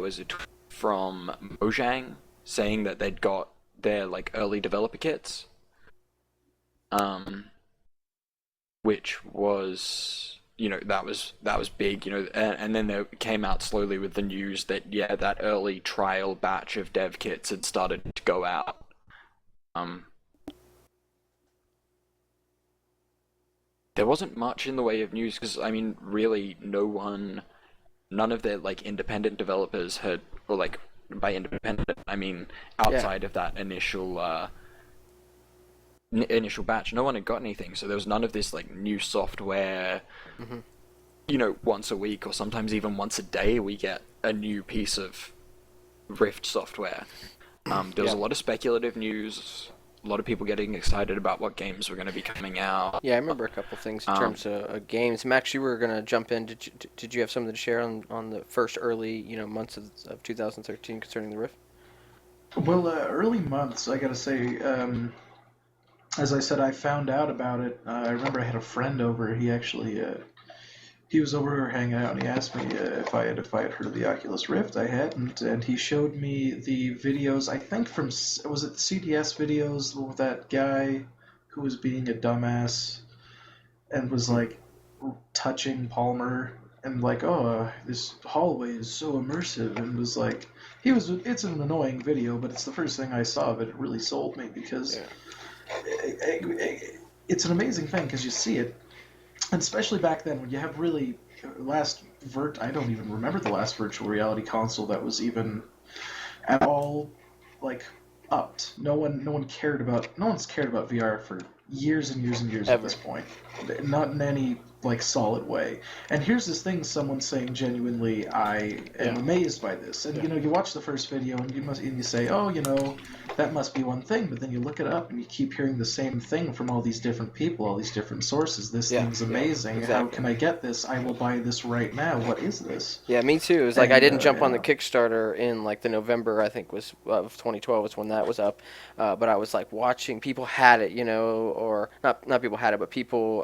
was a tweet from Mojang saying that they'd got their like early developer kits, um, which was that was big, and then they came out slowly with the news that yeah, that early trial batch of dev kits had started to go out. Um, there wasn't much in the way of news because I mean, really, none of the like independent developers had, or like by independent I mean Yeah. outside of that initial batch, no one had got anything. So there was none of this like new software. Hmm. Once a week or sometimes even once a day, we get a new piece of Rift software. There was Yeah. a lot of speculative news, a lot of people getting excited about what games were going to be coming out. Yeah, I remember a couple things in Um, terms of games. Max, you were gonna jump in. Did you have something to share on the first early months of 2013 concerning the Rift? Well, early months, I gotta say, as I said, I found out about it. I remember I had a friend over. He was over hanging out, and he asked me if I had heard of the Oculus Rift. I hadn't, and he showed me the videos. I think from was it the CDS videos with that guy who was being a dumbass and was Hmm. like touching Palmer and like, oh, this hallway is so immersive, and was like, he was. It's an annoying video, but it's the first thing I saw, but it really sold me because Yeah. it's an amazing thing because you see it, and especially back then when you have really I don't even remember the last virtual reality console that was even at all like upped. No one's cared about VR for years and years and years at this Ever. point. Not in any like solid way. And here's this thing someone saying genuinely, I am Yeah. amazed by this. And Yeah. you watch the first video and you say, oh, that must be one thing, but then you look it up and you keep hearing the same thing from all these different people, all these different sources. This Yeah. thing's Yeah. amazing. How Exactly. can I get this? I will buy this right now. What is this? Yeah, me too. It was like I And didn't jump on the yeah. Kickstarter in like the November, I think was of 2012 was when that was up. But I was like watching people had it, or not people had it, but people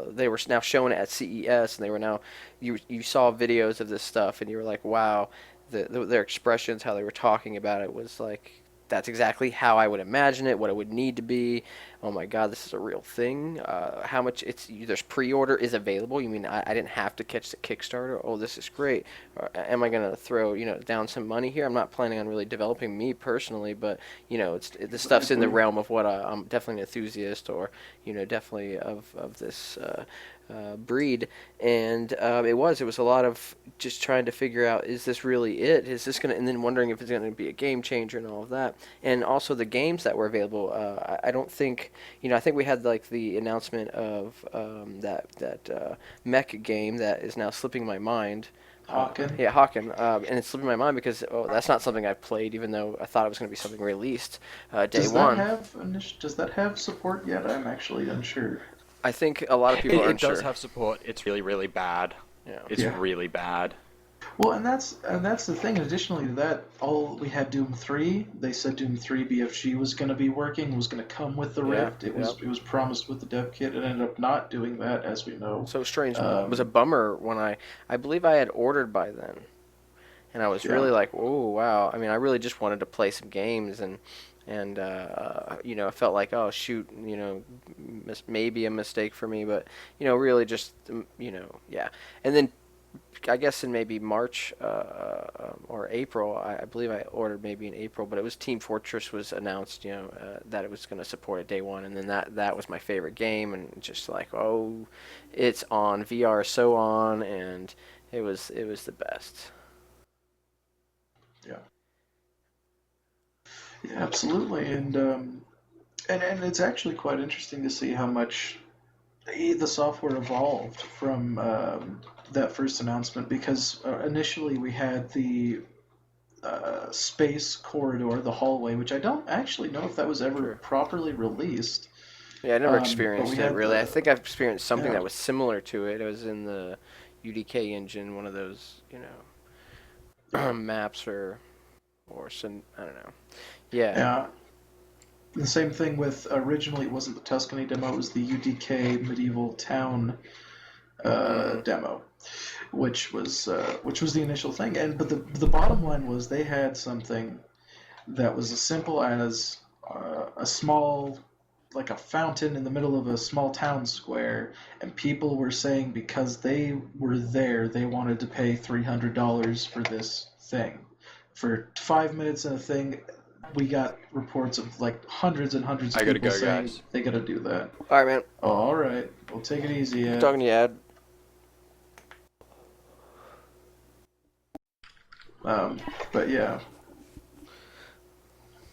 they were now showing it at CES, and they were now you saw videos of this stuff, and you were like, wow, their expressions, how they were talking about it was like that's exactly how I would imagine it, what it would need to be. Oh my God, this is a real thing. How much there's pre-order is available. You mean I didn't have to catch the Kickstarter? Oh, this is great. Or, am I gonna throw down some money here? I'm not planning on really developing me personally, but the stuff's in the Exactly. realm of what I'm definitely an enthusiast, or definitely of this breed. And it was a lot of just trying to figure out, is this really it? Is this gonna, and then wondering if it's gonna be a game changer and all of that. And also the games that were available. I don't think, I think we had like the announcement of that mech game that is now slipping my mind. Hawken. Yeah, Hawken, and it's slipping my mind because that's not something I've played, even though I thought it was going to be something released day one. Does that have support yet? I'm actually unsure. I think a lot of people are it does unsure. have support. It's really, really bad. Yeah. It's Yeah. really bad. Well, and that's the thing. Additionally to that, all we had Doom 3. They said Doom 3 BFG was going to be working, was going to come with the Yeah. Rift. It Yeah. was it was promised with the dev kit. It ended up not doing that, as we know. So strange. It was a Um, bummer when I believe I had ordered by then, and I was yeah, really like, oh wow. I mean, I really just wanted to play some games, and I felt like, oh shoot, maybe a mistake for me, but really just yeah. And then I guess in maybe March or April, I believe I ordered maybe in April, but it was Team Fortress was announced, that it was going to support it day one, and then that was my favorite game, and just like, oh, it's on VR, so on, and it was the best. yeah, yeah, absolutely. And it's actually quite interesting to see how much the software evolved from that first announcement because initially we had the space corridor, the hallway, which I don't actually know if that was ever Sure. properly released. Yeah, I never But we experienced it had really. I the think I've experienced something yeah, that was similar to it. It was in the UDK engine, one of those, yeah, maps or some, I don't know. Yeah. yeah. The same thing with originally it wasn't the Tuscany demo; it was the UDK medieval town Mm-hmm. demo, which was the initial thing. And but the bottom line was they had something that was as simple as a small, like a fountain in the middle of a small town square, and people were saying because they were there, they wanted to pay $300 for this thing. For 5 minutes in a thing, we got reports of like hundreds and hundreds of I gotta people go, saying guys. they gotta do that. All right, man. Oh, all right, we'll take it easy. Good talking to you, Ad. Um, but yeah,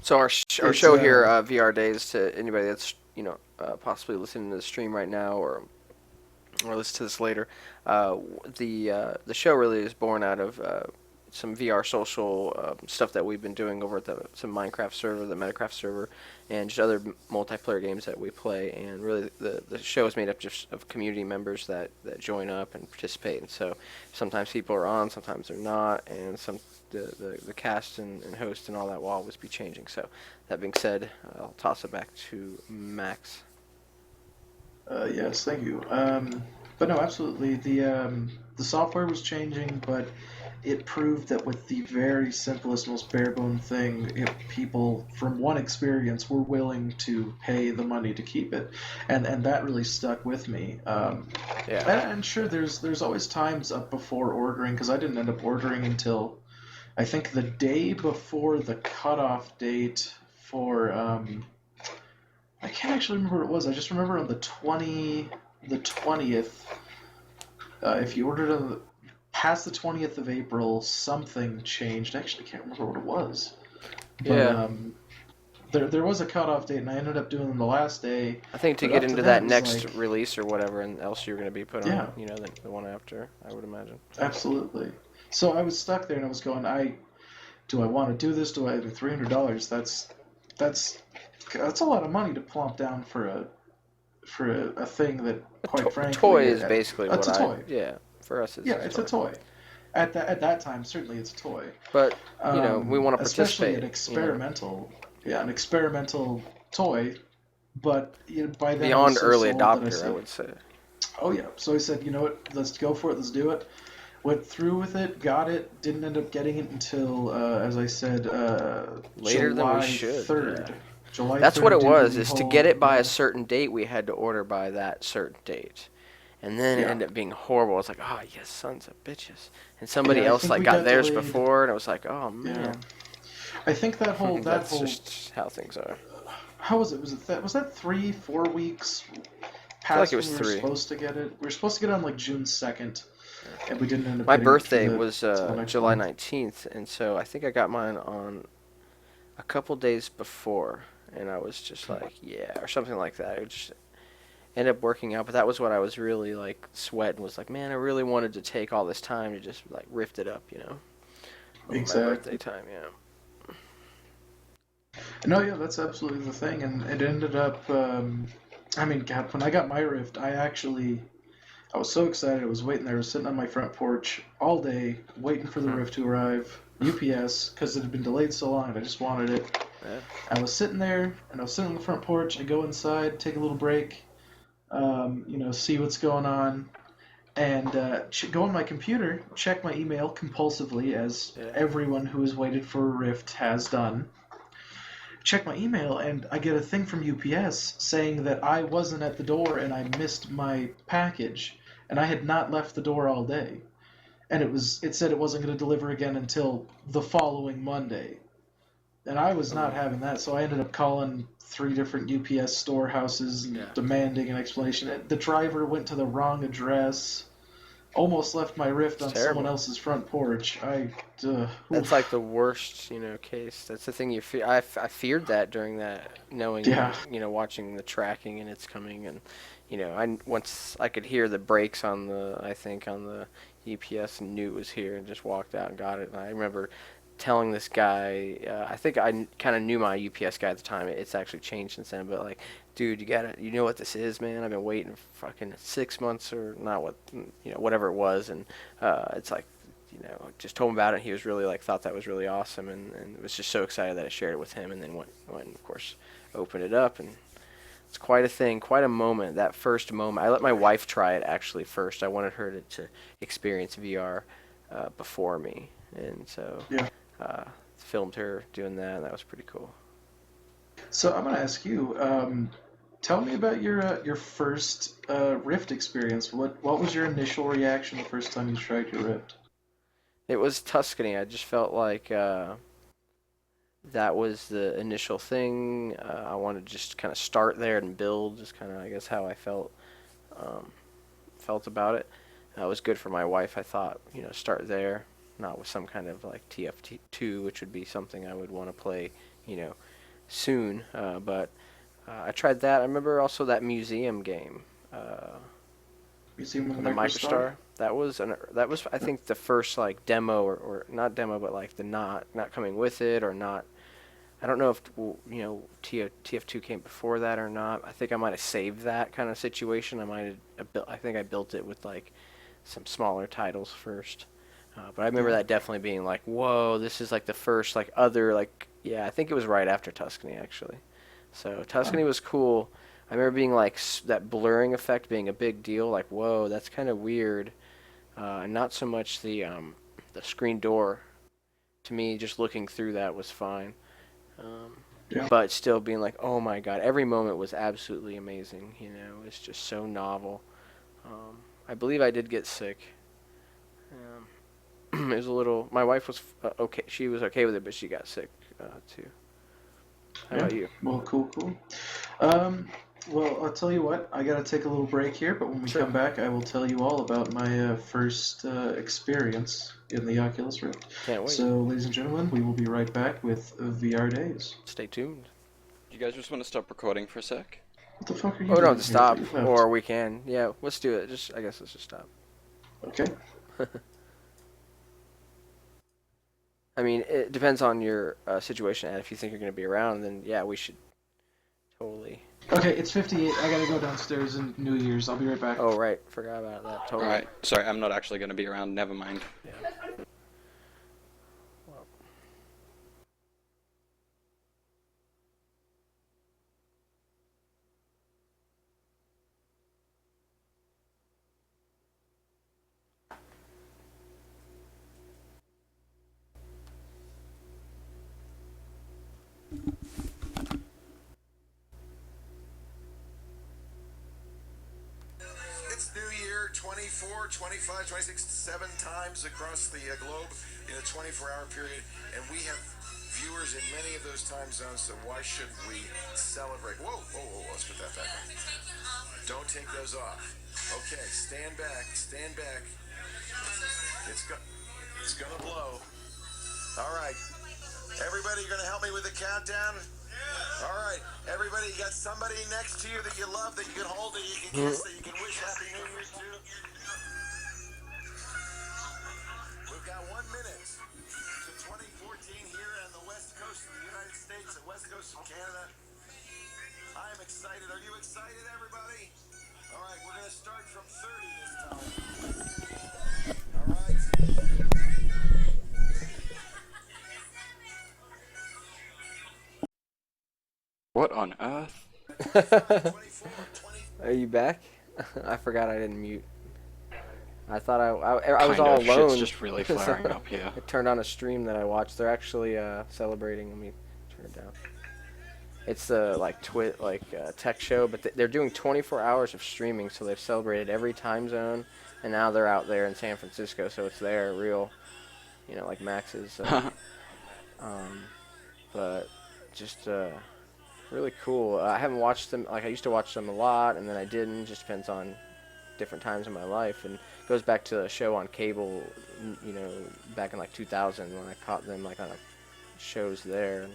So our it's show here, VR Days, to anybody that's possibly listening to the stream right now or listen to this later, the show really is born out of some VR social stuff that we've been doing over at some Minecraft server, the Metacraft server, and just other multiplayer games that we play. And really, the show is made up just of community members that join up and participate. And so sometimes people are on, sometimes they're not, and the cast and host and all that will always be changing. So that being said, I'll toss it back to Max. yes, thank you. But no, absolutely. The software was changing, but it proved that with the very simplest, most bare bone thing, people from one experience were willing to pay the money to keep it, and that really stuck with me. Yeah. And sure, there's always times up before ordering because I didn't end up ordering until I think the day before the cutoff date for I can't actually remember what it was. I just remember on the 20th. If you ordered past the 20th of April, something changed. I actually can't remember what it was. But, Yeah. There was a cutoff date, and I ended up doing them the last day. I think to But get up to into then, that it was next like, release or whatever, and else you're going to be put yeah, on, the one after, I would imagine. absolutely. So I was stuck there, and I was going, do I want to do this? Do I have $300? That's a lot of money to plump down for a thing that, quite frankly, Toy is basically it's what a toy. yeah, for us Yeah, it's a toy. At that time, certainly it's a toy. But, we want to Especially participate. an experimental toy. But by then I was Beyond so early sold that I adopter, I said, would say. "Oh yeah." So I said, "You know what? Let's go for it. Let's do it." Went through with it, got it. Didn't end up getting it until, as I said, Later than we July should. 3rd. Yeah. July That's 3rd what it due was, the is to whole, get it by yeah, a certain date, we had to order by that certain date. And then it yeah, ended up being horrible. It's like, oh, you sons of bitches. And somebody yeah. I else think we got got theirs delayed. before, and it was like, oh, Yeah, man. I think that whole That's just how things are. how was it? Was that 3-4 weeks I feel like past it when was we were 3. supposed to get it? We were supposed to get it on like June 2nd, and we didn't end up My getting it birthday till was the next July month. 19th, and so I think I got mine on a couple days before, and I was just like, yeah, or something like that. It just ended up working out, but that was what I was really like sweating, was like, man, I really wanted to take all this time to just like rift it up, over my birthday Exactly. time, yeah. No, yeah, that's absolutely the thing, and it ended up. I mean, God, when I got my Rift, I was so excited. I was waiting there, I was sitting on my front porch all day, waiting for the Hmm. Rift to arrive. UPS, because it had been delayed so long, and I just wanted it. Yeah. I was sitting there, and I was sitting on the front porch. I go inside, take a little break, see what's going on, and go on my computer, check my email compulsively, as Yeah. everyone who has waited for a Rift has done. Check my email, and I get a thing from UPS saying that I wasn't at the door and I missed my package, and I had not left the door all day. And it said it wasn't going to deliver again until the following Monday. And I was not having that, so I ended up calling 3 different UPS storehouses and Yeah. demanding an explanation. The driver went to the wrong address, almost left my Rift It's on someone terrible. else's front porch. That's like Oof. the worst, case. That's the thing you fear. I feared that during that, knowing, Yeah, watching the tracking and it's coming, and once I could hear the brakes on the UPS, and knew it was here, and just walked out and got it. And I remember telling this guy, I think I kind of knew my UPS guy at the time. It's actually changed since then, but like, dude, you know what this is, man? I've been waiting fucking 6 months, or not, whatever it was, and it's like, just told him about it. He was really like, thought that was really awesome, and was just so excited that I shared it with him, and then went of course, opened it up, and It's quite a thing, quite a moment. That first moment, I let my wife try it actually first. I wanted her to experience VR before me, and so Yeah. filmed her doing that. And that was pretty cool. So I'm gonna ask you. Tell me about your first Rift experience. What was your initial reaction the first time you tried your Rift? It was Tuscany. I just felt like that was the initial thing. I wanted to just kind of start there and build, just kind of, I guess, how I um, felt about it. It was good for my wife. I thought, start there, not with some kind of like TF2, which would be something I would want to play, you know, soon. But I tried that. I remember also that museum game, Museum of the Microstar? MicroStar. That was I think the first like demo or not demo, but like the not coming with it or not. I don't know if TF2 came before that or not. I think I might have saved that kind of situation. I think I built it with like some smaller titles first. But I remember Yeah. that definitely being like, whoa, this is like the first like other like yeah, I think it was right after Tuscany actually. So Tuscany Um, was cool. I remember being like that blurring effect being a big deal. Like whoa, that's kind of weird. And not so much the screen door. To me, just looking through that was fine. Um, yeah. but still being like, oh my god, every moment was absolutely amazing. It's just so novel. I believe I did get sick. It was a little. My wife was okay. She was okay with it, but she got sick too. How Yeah. about you? Well, cool, cool. Um, well, I'll tell you what. I gotta take a little break here, but when we Sure. come back, I will tell you all about my first experience in the Oculus Rift. Can't wait. So, ladies and gentlemen, we will be right back with VR Days. Stay tuned. You guys just want to stop recording for a sec? What the fuck are you Oh, we don't doing have to here? I thought stop, you left. or we can. Yeah, let's do it. I guess let's just stop. Okay. I mean, it depends on your situation, and if you think you're going to be around, then yeah, we should totally. Okay, it's 58. I gotta go downstairs in New Year's. I'll be right back. Oh, right, forgot about that. Totally. Alright, sorry, I'm not actually going to be around, never mind. Yeah. Well, It's New Year 24, 25, 26, 7 times across the globe in a 24-hour period, and we have viewers in many of those time zones, so why shouldn't we celebrate? Whoa, whoa, whoa, let's put that back on. Don't take those off. Okay, stand back, stand back. It's gonna blow. All right. Everybody, you're gonna help me with the countdown? All right, everybody, you got somebody next to you that you love, that you can hold, that you can kiss, that you can wish Happy New Year to? We've got 1 minute to 2014 here on the west coast of the United States and west coast of Canada. I am excited. Are you excited, everybody? All right, we're going to start from 30 this time. All right. What on earth? 24, 20. Are you back? I forgot I didn't mute. I thought I was Kinda, all alone. shit's just really So flaring up here. I turned on a stream that I watched. They're actually celebrating. Let me turn it down. It's the tech show, but they're doing 24 hours of streaming, so they've celebrated every time zone, and now they're out there in San Francisco, so it's their real, like Max's. But just really cool. I haven't watched them. Like I used to watch them a lot, and then I didn't. Just depends on different times in my life, and it goes back to a show on cable, back in like 2000 when I caught them like on shows there. And,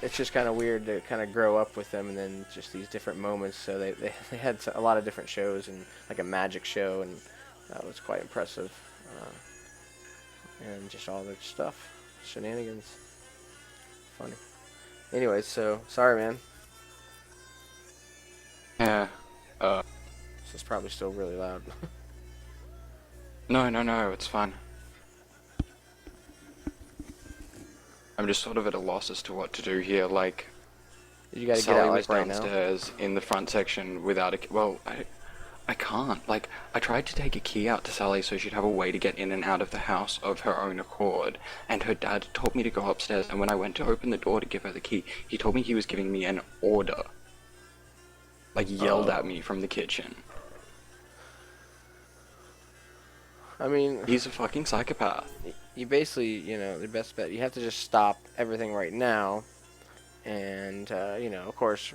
it's just kind of weird to kind of grow up with them, and then just these different moments. So they had a lot of different shows, and like a magic show, and that was quite impressive. And just all their stuff, shenanigans, funny. Anyways, so sorry, man. Yeah, This is probably still really loud. no, it's fine. I'm just sort of at a loss as to what to do here, like, You got to get Sally out was like right now. downstairs in the front section without a well. I can't. Like, I tried to take a key out to Sally so she'd have a way to get in and out of the house of her own accord, and her dad told me to go upstairs, and when I went to open the door to give her the key, he told me he was giving me an order. Like, yelled at me from the kitchen. I mean, He's a fucking psychopath. you basically, the best bet. You have to just stop everything right now, and of course,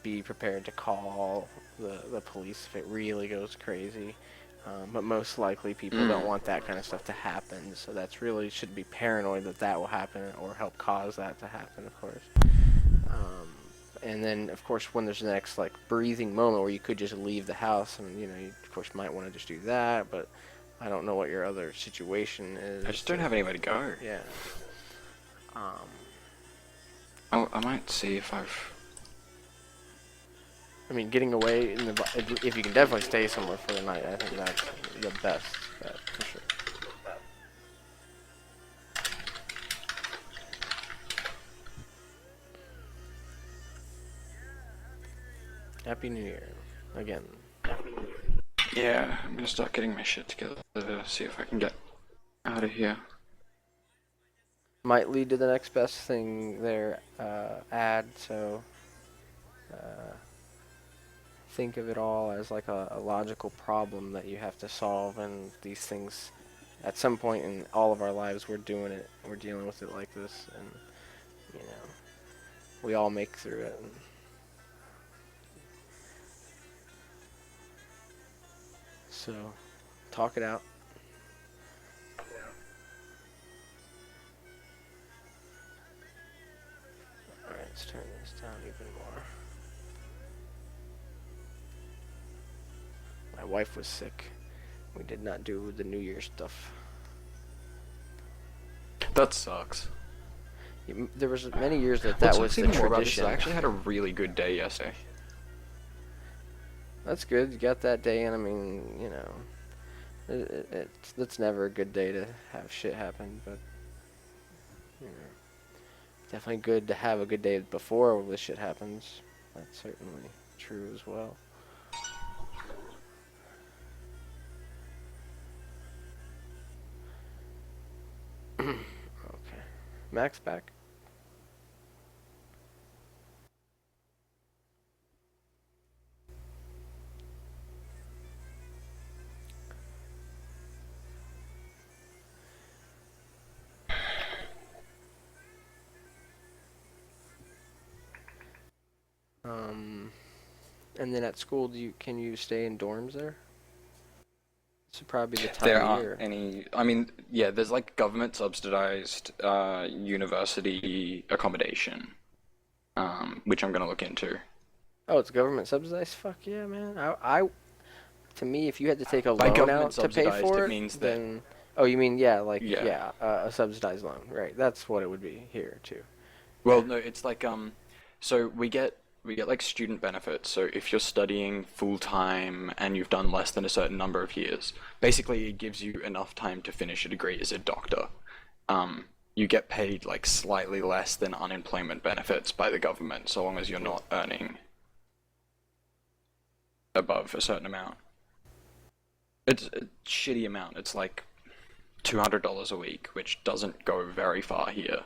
be prepared to call the police if it really goes crazy. But most likely, people don't want that kind of stuff to happen. So that's really should be paranoid that will happen or help cause that to happen, of course. And then, of course, when there's the next like breathing moment where you could just leave the house, and you of course might want to just do that, but I don't know what your other situation is. I just don't have anywhere to go. Yeah. I might see if I've... I mean, getting away if you can definitely stay somewhere for the night, I think that's the best bet for sure. Happy New Year again. Yeah, I'm gonna start getting my shit together to see if I can get out of here. Might lead to the next best thing there, ad, so think of it all as like a logical problem that you have to solve, and these things, at some point in all of our lives, we're dealing with it like this, and we all make through it. So, talk it out. Alright, let's turn this down even more. My wife was sick. We did not do the New Year stuff. That sucks. There was many years that What was sucks the even more about this is tradition. I actually had a really good day yesterday. That's good. You got that day in. I mean, it's never a good day to have shit happen, but definitely good to have a good day before this shit happens. That's certainly true as well. Okay, Max back. And then at school, can you stay in dorms there? This would probably be the time There of year. aren't any. I mean, yeah, there's like government subsidized university accommodation, which I'm gonna look into. Oh, it's government subsidized? Fuck yeah, man. To me, if you had to take a By loan government out to pay subsidized, for it it, means that- then... Oh, you mean, Yeah. a subsidized loan. Right, that's what it would be here, too. Well, no, it's like so we get like student benefits. So if you're studying full time and you've done less than a certain number of years, basically it gives you enough time to finish a degree as a doctor. You get paid like slightly less than unemployment benefits by the government, so long as you're not earning above a certain amount. It's a shitty amount. It's like $200 a week, which doesn't go very far here.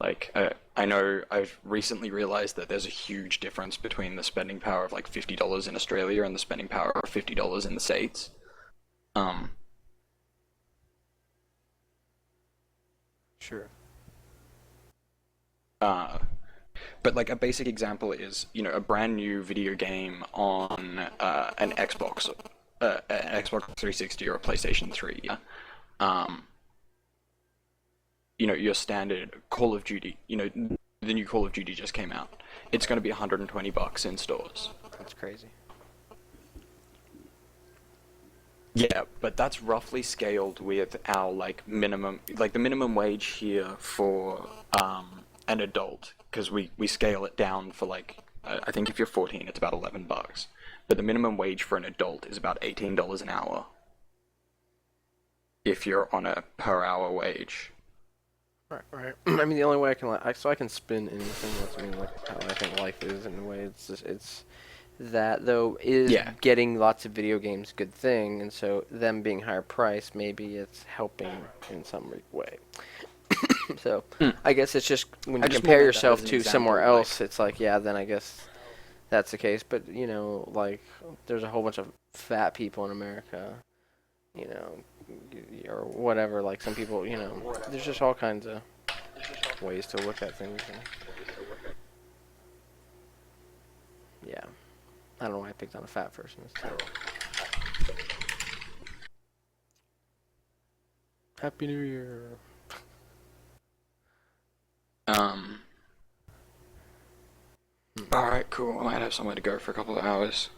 Like, I know I've recently realized that there's a huge difference between the spending power of like $50 in Australia and the spending power of $50 in the States. Sure. But like a basic example is, a brand new video game on an Xbox 360 or a PlayStation 3. Your standard Call of Duty, the new Call of Duty just came out. It's going to be $120 in stores. That's crazy. Yeah, but that's roughly scaled with our minimum, the minimum wage here for an adult, because we scale it down for I think if you're 14, it's about $11, but the minimum wage for an adult is about $18 an hour. If you're on a per hour wage. Right. I mean, the only way I can so I can spin anything. That's I mean, like how I think life is in a way. It's just it's that though is Yeah. getting lots of video games a good thing, and so them being higher price, maybe it's helping in some way. So Hmm. I guess it's just when I you just compare meant that yourself as an to example, somewhere like- else, it's like yeah, then I guess that's the case. But like there's a whole bunch of fat people in America, you know, or whatever. Like some people, there's just all kinds of ways to look at things. And, yeah, I don't know why I picked on a fat person. It's terrible. Happy New Year. Alright, cool. I might have somewhere to go for a couple of hours.